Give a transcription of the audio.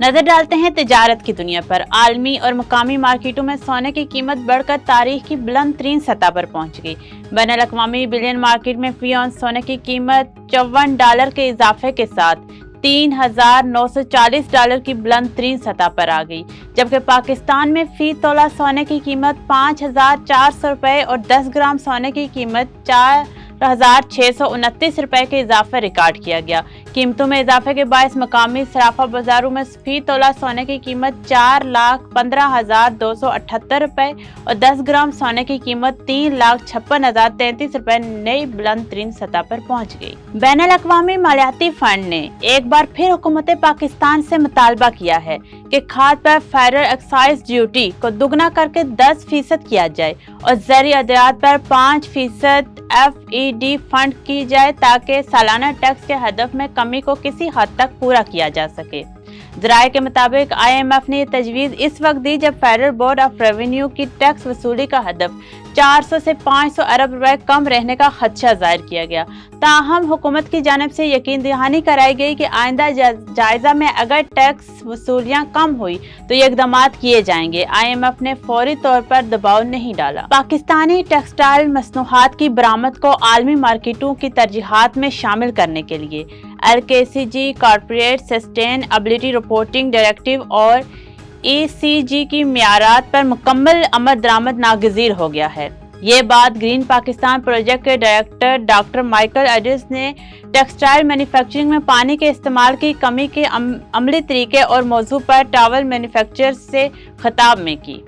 नजर डालते हैं तिजारत की दुनिया पर। आलमी और मुकामी मार्केटों में सोने की कीमत बढ़कर तारीख की बुलंद तरीन सतह पर पहुंच गई। बैनुल अक़वामी बिलियन मार्केट में फी औंस सोने की कीमत $54 के इजाफे के साथ $3,940 की बुलंद तरीन सतह पर आ गई, जबकि पाकिस्तान में फी तोला सोने की कीमत ₹5,400 और 10 ग्राम सोने की कीमत ₹4,629 के इजाफे रिकॉर्ड किया गया। कीमतों में इजाफे के बायस मकामी सराफा बाजारों में फी तोला सोने की कीमत ₹4,15,278 और 10 ग्राम सोने की कीमत ₹3,56,033 नई बुलंद तरीन सतह पर पहुंच गई। बैनुल अक़वामी मालियाती फंड ने एक बार फिर हुकूमत पाकिस्तान से मुतालबा किया है कि खाद पर फेडरल एक्साइज ड्यूटी को दुगना करके 10% किया जाए और ज़री अदरात पर 5% FED फंड की जाए ताकि सालाना टैक्स के हदफ में कमी को किसी हद तक पूरा किया जा सके। ज़राए के मुताबिक IMF ने ये तजवीज़ इस वक्त दी जब फेडरल बोर्ड ऑफ रेवेन्यू की टैक्स वसूली का हदफ 400 से 500 अरब रुपए कम रहने का खदशा जाहिर किया गया। ताहम हुकूमत की जानिब से यकीन दहानी कराई गई कि आइंदा जायजा में अगर टैक्स वसूलियाँ कम हुई तो ये इक़दामात किए जाएंगे। IMF ने फौरी तौर पर दबाव नहीं डाला। पाकिस्तानी टेक्सटाइल मसनूआत की बरामद को आलमी मार्केटों की तरजीहात में शामिल करने के लिए LKCG corporate sustainability reporting directive और ECG की मियारात पर मुकम्मल अमल दरामद नागज़ीर हो गया है। ये बात ग्रीन पाकिस्तान प्रोजेक्ट के डायरेक्टर डॉक्टर माइकल एडिस ने टेक्सटाइल मैन्युफैक्चरिंग में पानी के इस्तेमाल की कमी के अमली तरीके और मौजू पर टावल मैन्युफैक्चरर्स से खिताब में की।